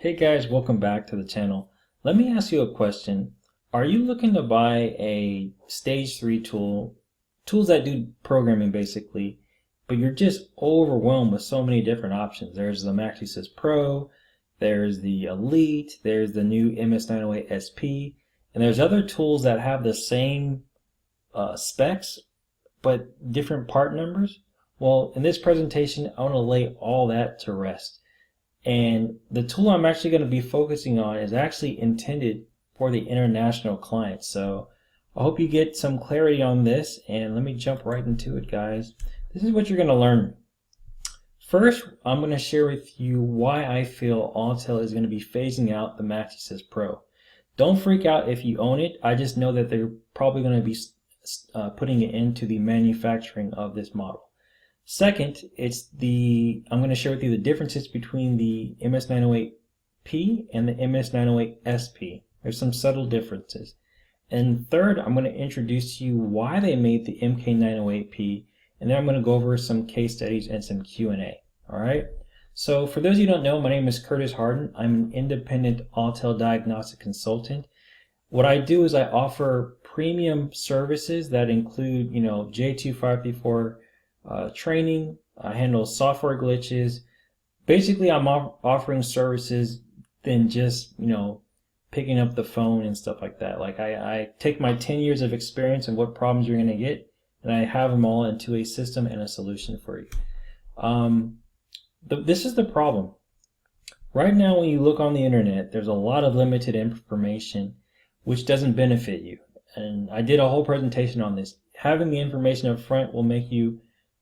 Hey guys, welcome back to the channel. Let me ask you a question. Are you looking to buy a stage 3 tool, tools that do programming basically, but you're just overwhelmed with so many different options? There's the Maxisys Pro, there's the Elite, there's the new MS908SP, and there's other tools that have the same specs, but different part numbers. Well, in this presentation, I want to lay all that to rest. And the tool I'm actually going to be focusing on is actually intended for the international clients. So I hope you get some clarity on this, and let me jump right into it, guys. This is what you're going to learn. First, I'm going to share with you why I feel Autel is going to be phasing out the Maxisys Pro. Don't freak out if you own it. I just know that they're probably going to be putting it into the manufacturing of this model. Second, I'm going to share with you the differences between the MS908P and the MS908SP. There's some subtle differences. And third, I'm going to introduce to you why they made the MK908P, and then I'm going to go over some case studies and some Q&A. All right. So for those of you who don't know, my name is Curtis Harden. I'm an independent Autel Diagnostic Consultant. What I do is I offer premium services that include, J2534 training. I handle software glitches. Basically, I'm offering services than just, picking up the phone and stuff like that. Like I take my 10 years of experience and what problems you're going to get, and I have them all into a system and a solution for you. This is the problem. Right now, when you look on the internet, there's a lot of limited information which doesn't benefit you. And I did a whole presentation on this. Having the information up front will make you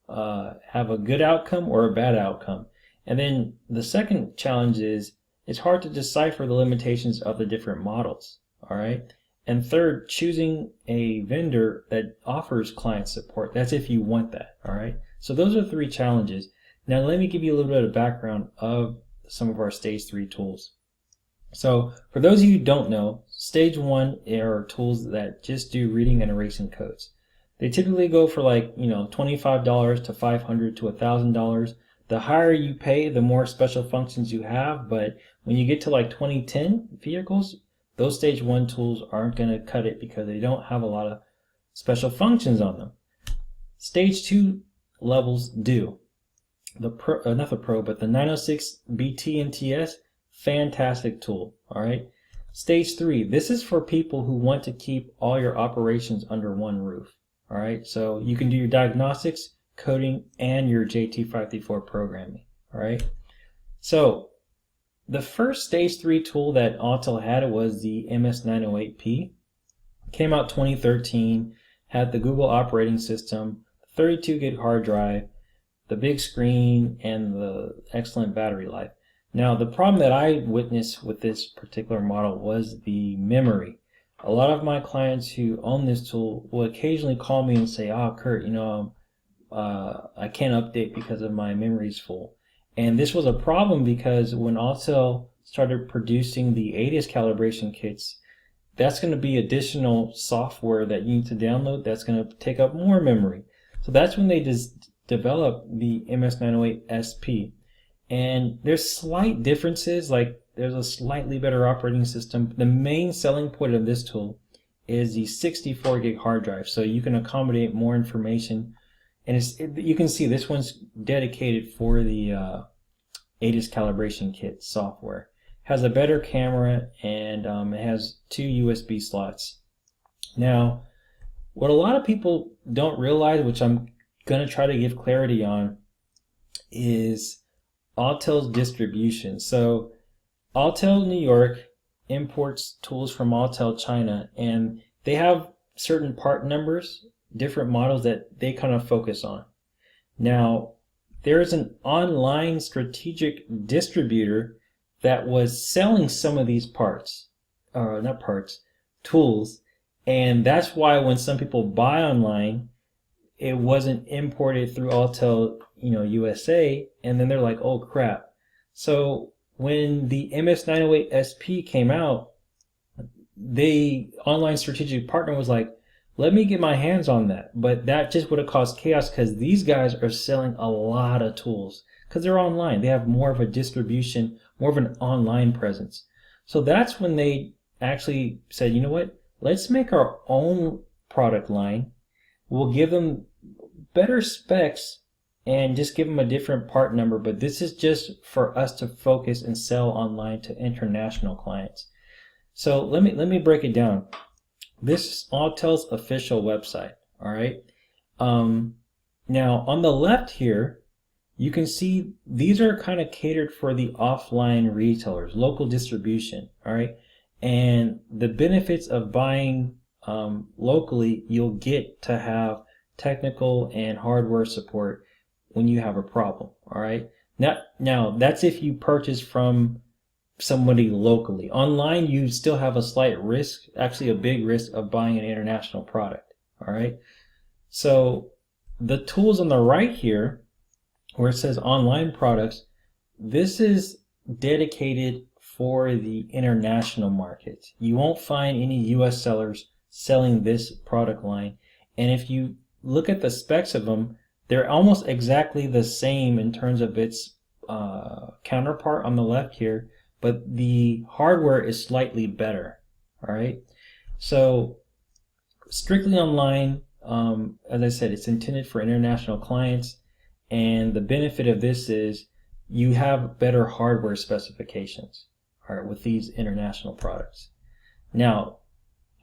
have a good outcome or a bad outcome. And then the second challenge is it's hard to decipher the limitations of the different models. All right. And third, choosing a vendor that offers client support. That's if you want that. All right. So those are three challenges. Now let me give you a little bit of background of some of our stage 3 tools. So for those of you who don't know, stage 1 are tools that just do reading and erasing codes. They typically go for like, $25 to $500 to $1,000. The higher you pay, the more special functions you have. But when you get to like 2010 vehicles, those stage 1 tools aren't going to cut it because they don't have a lot of special functions on them. Stage 2 levels do. Not the Pro, but the 906 BT and TS, fantastic tool. All right. Stage 3, this is for people who want to keep all your operations under one roof. All right, so you can do your diagnostics, coding, and your J2534 programming. All right, so the first stage 3 tool that Autel had was the MS908P. Came out 2013, had the Google operating system, 32 gig hard drive, the big screen, and the excellent battery life. Now, the problem that I witnessed with this particular model was the memory. A lot of my clients who own this tool will occasionally call me and say, Kurt, I can't update because of my memory's full. And this was a problem because when Autel started producing the ADIS calibration kits, that's going to be additional software that you need to download that's going to take up more memory. So that's when they developed the MS908SP. And there's slight differences, like there's a slightly better operating system. The main selling point of this tool is the 64 gig hard drive, so you can accommodate more information. And you can see this one's dedicated for the ADIS Calibration Kit Software. Has a better camera, and it has 2 USB slots. Now, what a lot of people don't realize, which I'm going to try to give clarity on, is Autel's distribution. So Autel New York imports tools from Autel China, and they have certain part numbers, different models that they kind of focus on. Now, there is an online strategic distributor that was selling some of these tools, and that's why when some people buy online, it wasn't imported through Autel, USA, and then they're like, oh crap. So when the MS908SP came out, the online strategic partner was like, let me get my hands on that. But that just would have caused chaos because these guys are selling a lot of tools because they're online. They have more of a distribution more of an online presence. So that's when they actually said, you know what, let's make our own product line. We'll give them better specs and just give them a different part number, but this is just for us to focus and sell online to international clients. So let me break it down. This is Autel's official website. All right. Now on the left here, you can see these are kind of catered for the offline retailers, local distribution. All right. And the benefits of buying locally, you'll get to have technical and hardware support when you have a problem. All right. Now that's if you purchase from somebody locally. Online, you still have a slight risk, actually a big risk of buying an international product. All right. So the tools on the right here, where it says online products, this is dedicated for the international market. You won't find any US sellers selling this product line. And if you look at the specs of them, they're almost exactly the same in terms of its counterpart on the left here, but the hardware is slightly better. All right. So strictly online, as I said, it's intended for international clients. And the benefit of this is you have better hardware specifications, all right, with these international products. Now,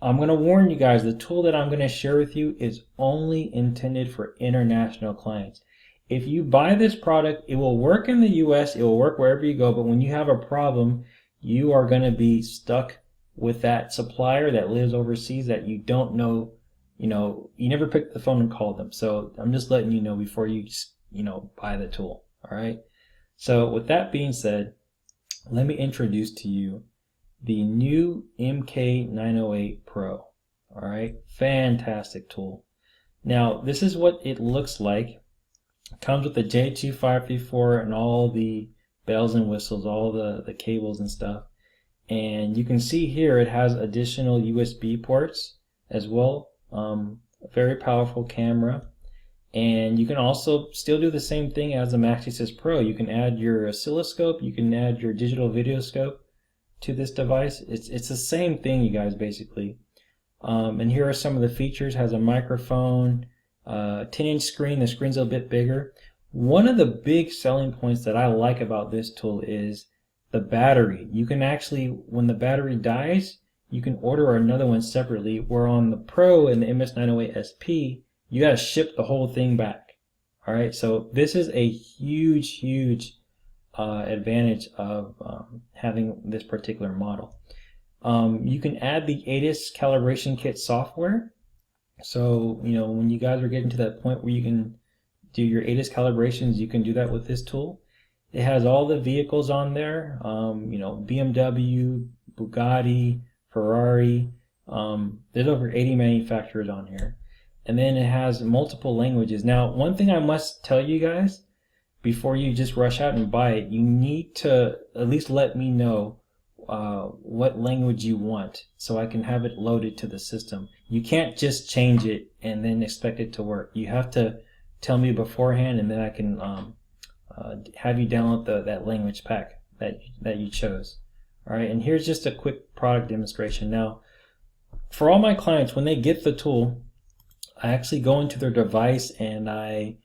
I'm going to warn you guys, the tool that I'm going to share with you is only intended for international clients. If you buy this product, it will work in the US, it will work wherever you go, but when you have a problem, you are going to be stuck with that supplier that lives overseas that you don't know, you never picked the phone and called them. So I'm just letting you know before you just, buy the tool. All right. So with that being said, let me introduce to you the new MK908 Pro. All right. Fantastic tool. Now, this is what it looks like. It comes with the J2534 and all the bells and whistles, all the cables and stuff. And you can see here it has additional USB ports as well. A very powerful camera. And you can also still do the same thing as the Maxisys Pro. You can add your oscilloscope, you can add your digital video scope to this device. It's the same thing, you guys, basically. And here are some of the features. It has a microphone, 10-inch screen. The screen's a bit bigger. One of the big selling points that I like about this tool is the battery. You can actually, when the battery dies, you can order another one separately, where on the Pro and the MS908SP, you got to ship the whole thing back. All right, so this is a huge advantage of having this particular model. You can add the ATIS Calibration Kit Software. So, when you guys are getting to that point where you can do your ATIS calibrations, you can do that with this tool. It has all the vehicles on there, BMW, Bugatti, Ferrari. There's over 80 manufacturers on here. And then it has multiple languages. Now, one thing I must tell you guys, before you just rush out and buy it, you need to at least let me know what language you want so I can have it loaded to the system. You can't just change it and then expect it to work. You have to tell me beforehand, and then I can have you download that language pack that you chose. All right, and here's just a quick product demonstration. Now, for all my clients, when they get the tool, I actually go into their device and I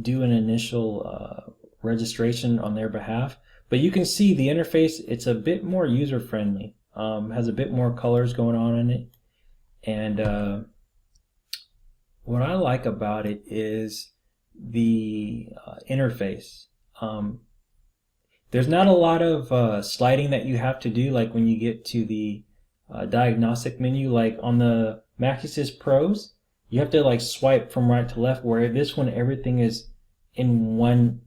do an initial registration on their behalf. But you can see the interface, it's a bit more user-friendly. Has a bit more colors going on in it. And what I like about it is the interface. There's not a lot of sliding that you have to do, like when you get to the diagnostic menu. Like on the Maxisys Pros, you have to like swipe from right to left, where this one everything is in one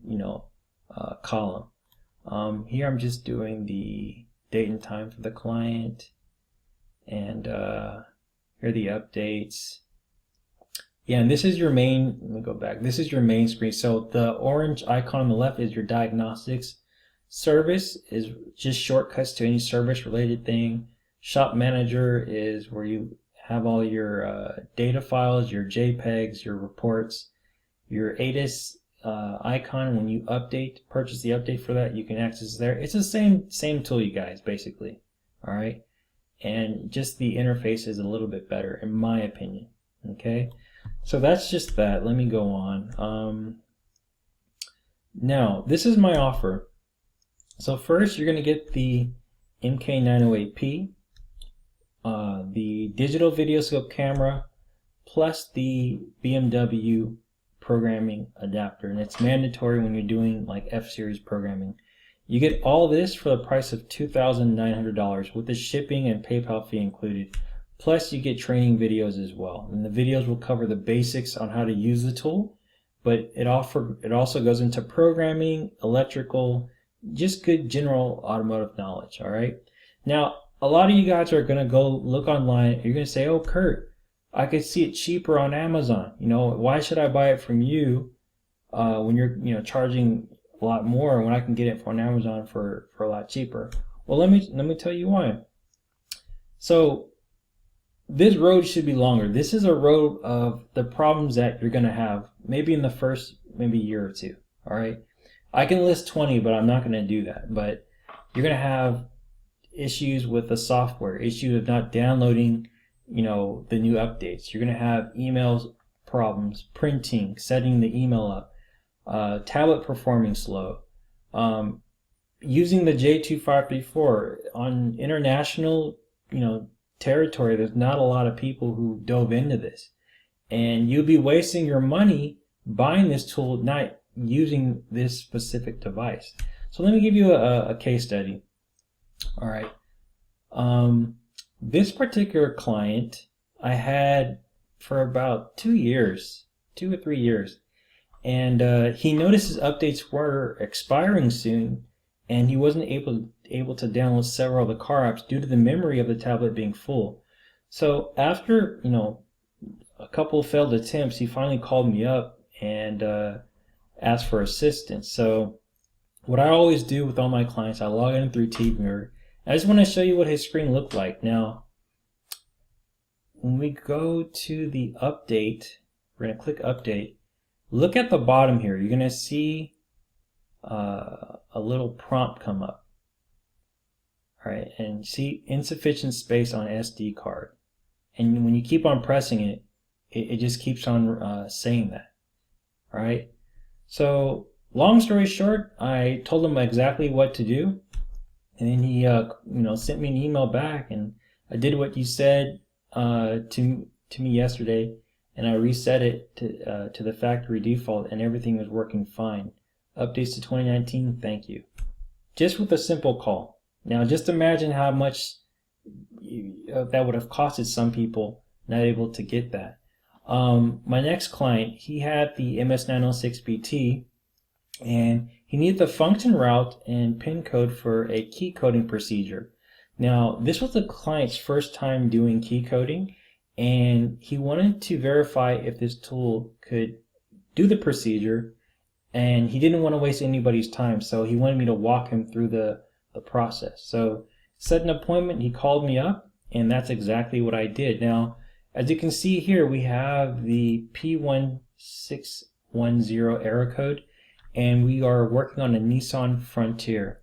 column. Here I'm just doing the date and time for the client, and here are the updates. Yeah, and this is your main, let me go back, this is your main screen. So the orange icon on the left is your diagnostics. Service is just shortcuts to any service related thing. Shop manager is where you have all your data files, your JPEGs, your reports. Your ATIS icon when you purchase the update for that. You can access there. It's the same tool, you guys, basically. All right, and just the interface is a little bit better, in my opinion. Okay, so that's just that. Let me go on. Now, this is my offer. So first, you're going to get the MK908P, the digital video scope camera, plus the BMW programming adapter, and it's mandatory when you're doing like F-series programming. You get all this for the price of $2,900 with the shipping and PayPal fee included. Plus you get training videos as well, and the videos will cover the basics on how to use the tool, but it also goes into programming, electrical, just good general automotive knowledge. All right, now a lot of you guys are going to go look online. You're going to say, oh Kurt, I could see it cheaper on Amazon. Why should I buy it from you when you're charging a lot more when I can get it on Amazon for a lot cheaper? Well, let me tell you why. So this road should be longer. This is a road of the problems that you're going to have maybe in the first year or two. All right, I can list 20, but I'm not going to do that. But you're going to have issues with the software, issues of not downloading the new updates. You're going to have emails problems, printing, setting the email up, tablet performing slow, using the J2534 on international territory. There's not a lot of people who dove into this, and you'll be wasting your money buying this tool, not using this specific device. So let me give you a case study. All right, this particular client I had for about 2 or 3 years, and he noticed his updates were expiring soon, and he wasn't able to download several of the car apps due to the memory of the tablet being full. So after a couple of failed attempts, he finally called me up and asked for assistance. So what I always do with all my clients, I log in through TeamViewer. I just want to show you what his screen looked like. Now, when we go to the update, we're going to click update. Look at the bottom here. You're going to see a little prompt come up. All right, and see insufficient space on SD card. And when you keep on pressing it, it just keeps on saying that. All right. So long story short, I told him exactly what to do, and then he sent me an email back, and I did what you said to me yesterday, and I reset it to the factory default, and everything was working fine. Updates to 2019, thank you. Just with a simple call. Now just imagine how much that would have costed some people not able to get that. My next client, he had the MS908P, and he needed the function route and pin code for a key coding procedure. Now, this was the client's first time doing key coding, and he wanted to verify if this tool could do the procedure, and he didn't want to waste anybody's time, so he wanted me to walk him through the process. So set an appointment, he called me up, and that's exactly what I did. Now, as you can see here, we have the P1610 error code, and we are working on a Nissan Frontier.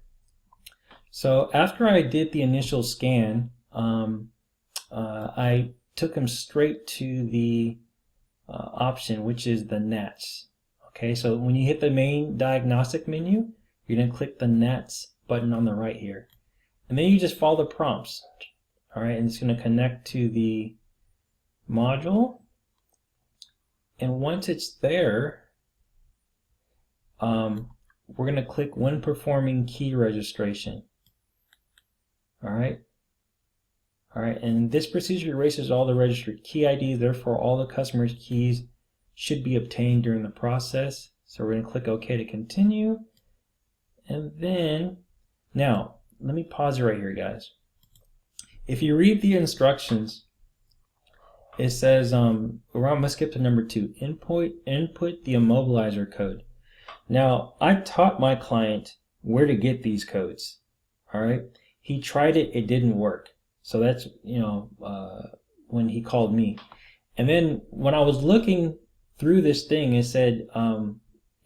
So after I did the initial scan, I took him straight to the option, which is the NATS. Okay, so when you hit the main diagnostic menu, you're going to click the NATS button on the right here. And then you just follow the prompts. All right, and it's going to connect to the module. And once it's there, we're going to click when performing key registration. All right, and this procedure erases all the registered key IDs, therefore all the customer's keys should be obtained during the process. So we're going to click OK to continue. And then, now, let me pause it right here, guys. If you read the instructions, it says, I'm going to skip to number 2, input the immobilizer code. Now, I taught my client where to get these codes. All right, he tried it, it didn't work. So that's, when he called me. And then when I was looking through this thing, it said,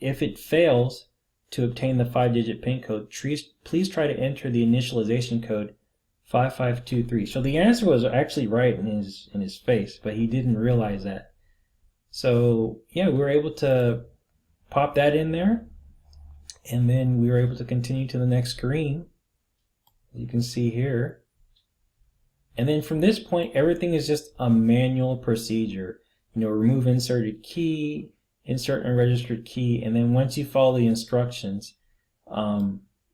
if it fails to obtain the 5-digit PIN code, please try to enter the initialization code 5523. So the answer was actually right in his face, but he didn't realize that. So yeah, we were able to pop that in there, and then we were able to continue to the next screen, as you can see here. And then from this point, everything is just a manual procedure. Remove inserted key, insert unregistered key, and then once you follow the instructions,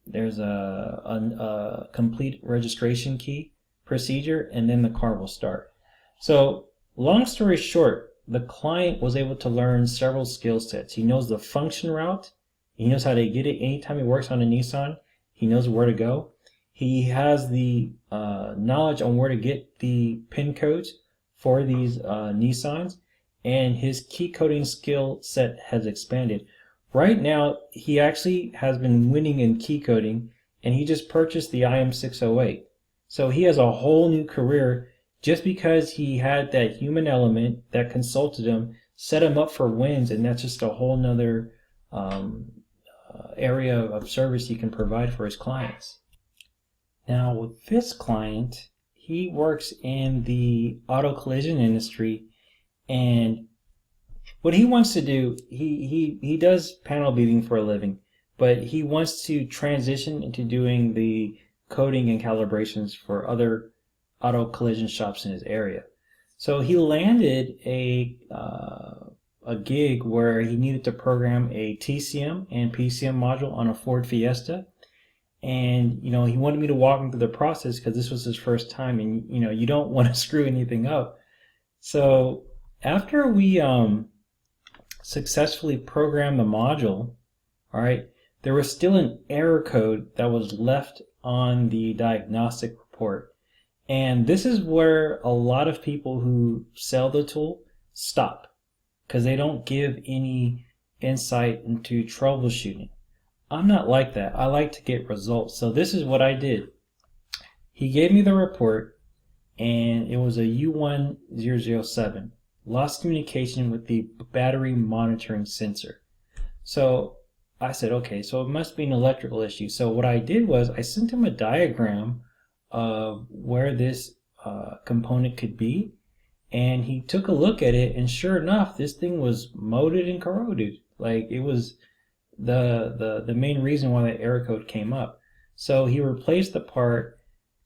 there's a complete registration key procedure, and then the car will start. So long story short, the client was able to learn several skill sets. He knows the function route. He knows how to get it. Anytime he works on a Nissan, he knows where to go. He has the knowledge on where to get the PIN codes for these Nissans, and his key coding skill set has expanded. Right now, he actually has been winning in key coding, and he just purchased the IM608. So he has a whole new career just because he had that human element that consulted him, set him up for wins, and that's just a whole nother area of service he can provide for his clients. Now with this client, he works in the auto collision industry, and what he wants to do, he does panel beating for a living, but he wants to transition into doing the coding and calibrations for other auto collision shops in his area. So he landed a gig where he needed to program a TCM and PCM module on a Ford Fiesta. And he wanted me to walk him through the process because this was his first time, and you don't want to screw anything up. So after we successfully programmed the module, all right, there was still an error code that was left on the diagnostic report. And this is where a lot of people who sell the tool stop, because they don't give any insight into troubleshooting. I'm not like that. I like to get results. So this is what I did. He gave me the report, and it was a U1007. Lost communication with the battery monitoring sensor. So I said, okay, so it must be an electrical issue. So what I did was I sent him a diagram of where this component could be, and he took a look at it, and sure enough, this thing was molded and corroded. Like, it was the main reason why the error code came up. So he replaced the part,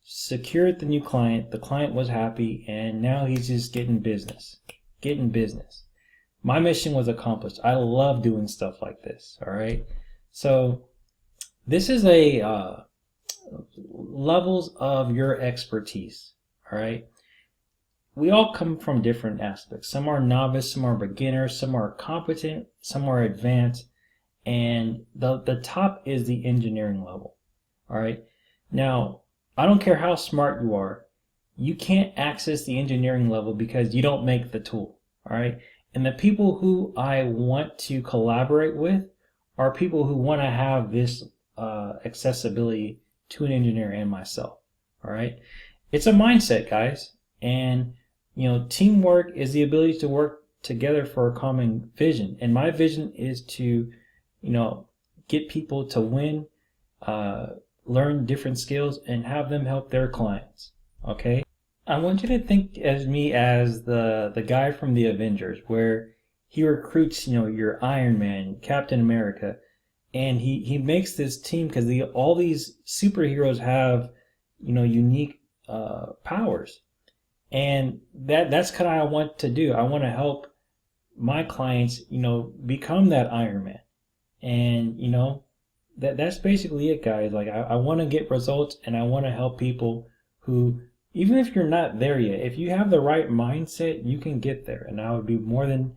secured the new client, the client was happy, and now he's just getting business. My mission was accomplished. I love doing stuff like this, all right? So this is a levels of your expertise, all right? We all come from different aspects. Some are novice, some are beginners, some are competent, some are advanced, and the top is the engineering level, all right? Now, I don't care how smart you are, you can't access the engineering level because you don't make the tool, all right? And the people who I want to collaborate with are people who want to have this accessibility to an engineer and myself, all right? It's a mindset, guys, and teamwork is the ability to work together for a common vision. And my vision is to, get people to win, learn different skills, and have them help their clients, okay? I want you to think as me as the guy from the Avengers, where he recruits, your Iron Man, Captain America, and he makes this team because all these superheroes have, unique powers. And that's kind of what I want to do. I want to help my clients, become that Iron Man. And, that's basically it, guys. Like, I want to get results, and I want to help people who, even if you're not there yet, if you have the right mindset, you can get there. And I would be more than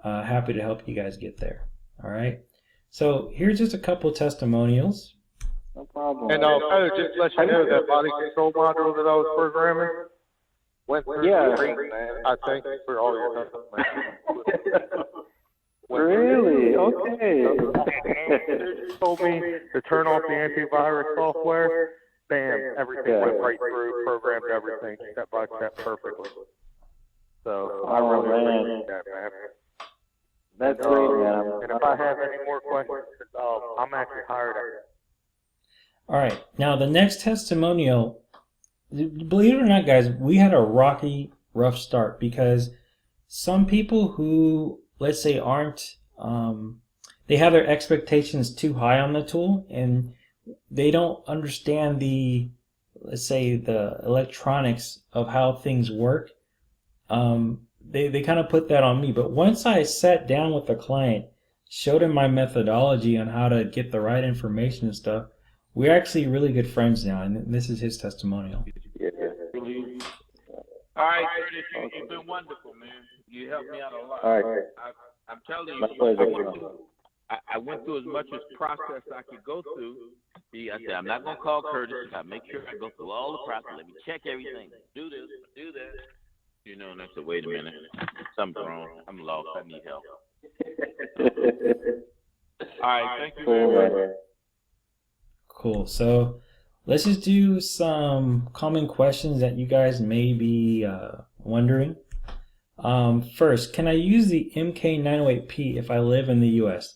happy to help you guys get there. All right. So here's just a couple testimonials. No problem. And I'll just let you know that body control module that I was programming went through the screen, man. I thank you for all your help. Really? Okay. You told me to turn off the antivirus software. Bam, everything went right through, programmed everything step by step perfectly. So I really appreciate that, man. That's great, man. And if I have any more questions, I'm actually hired at. All right. Now the next testimonial, believe it or not, guys, we had a rough start because some people who, let's say, aren't, they have their expectations too high on the tool and they don't understand the, let's say, the electronics of how things work. They kind of put that on me. But once I sat down with the client, showed him my methodology on how to get the right information and stuff, we're actually really good friends now, and this is his testimonial. Yeah. All right, Curtis, you've been wonderful, man. You helped me out a lot. All right. I'm telling you, My pleasure. I went through as much as process I could go through. See, I said, I'm not going to call Curtis. I make sure I go through all the process. Let me check everything. Do this, do that. You know, and I said, wait a minute. Something's wrong. I'm lost. I need help. All right, thank you very much. Cool. So let's just do some common questions that you guys may be wondering. First, can I use the MK908P if I live in the US?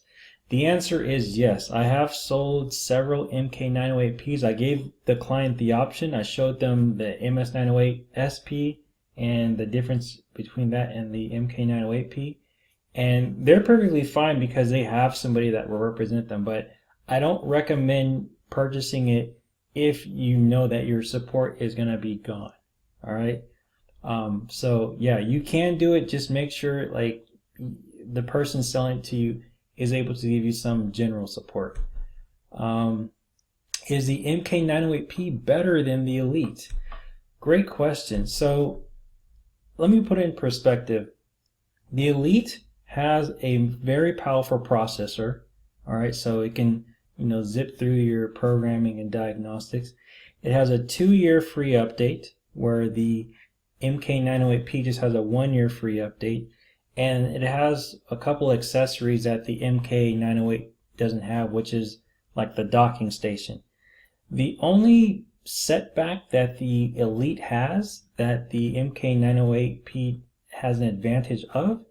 The answer is yes. I have sold several MK908Ps. I gave the client the option. I showed them the MS908SP and the difference between that and the MK908P. And they're perfectly fine because they have somebody that will represent them. But I don't recommend purchasing it if you know that your support is going to be gone. All right. So yeah, you can do it. Just make sure like the person selling it to you is able to give you some general support. Is the MK908P better than the Elite? Great question. So let me put it in perspective. The Elite has a very powerful processor. All right, so it can, zip through your programming and diagnostics. It has a 2-year free update, where the MK908P just has a 1-year free update. And it has a couple accessories that the MK908 doesn't have, which is like the docking station. The only setback that the Elite has that the MK908P has an advantage of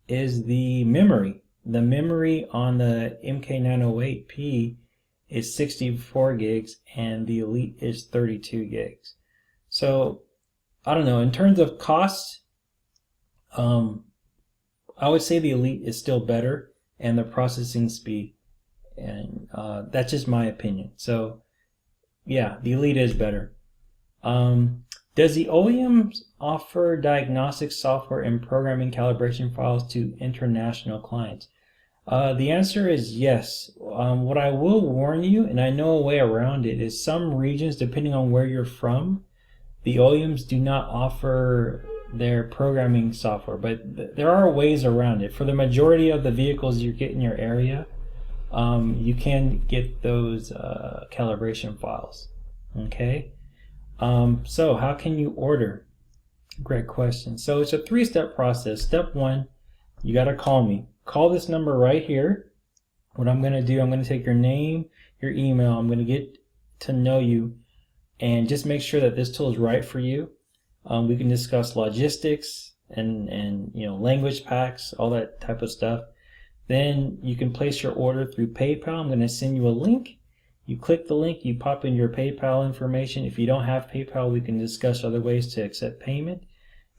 is the memory. The memory on the MK908P is 64 gigs and the Elite is 32 gigs. So I don't know, in terms of cost, I would say the Elite is still better and the processing speed, and that's just my opinion. So yeah, the Elite is better. Does the OEM offer diagnostic software and programming calibration files to international clients? The answer is yes. What I will warn you, and I know a way around it, is some regions, depending on where you're from, the OEMs do not offer their programming software, but there are ways around it. For the majority of the vehicles you get in your area, you can get those calibration files. Okay, so how can you order? Great question. So it's a 3-step process. Step 1, you got to call me. Call this number right here. What I'm going to do, I'm going to take your name, your email. I'm going to get to know you and just make sure that this tool is right for you. We can discuss logistics and language packs, all that type of stuff. Then you can place your order through PayPal. I'm going to send you a link. You click the link, you pop in your PayPal information. If you don't have PayPal, we can discuss other ways to accept payment.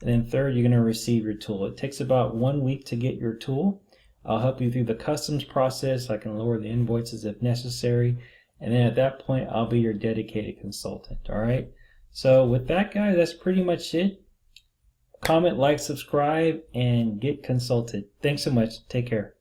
And then third, you're going to receive your tool. It takes about 1 week to get your tool. I'll help you through the customs process. I can lower the invoices if necessary. And then at that point, I'll be your dedicated consultant. All right. So with that, guys, that's pretty much it. Comment, like, subscribe, and get consulted. Thanks so much. Take care.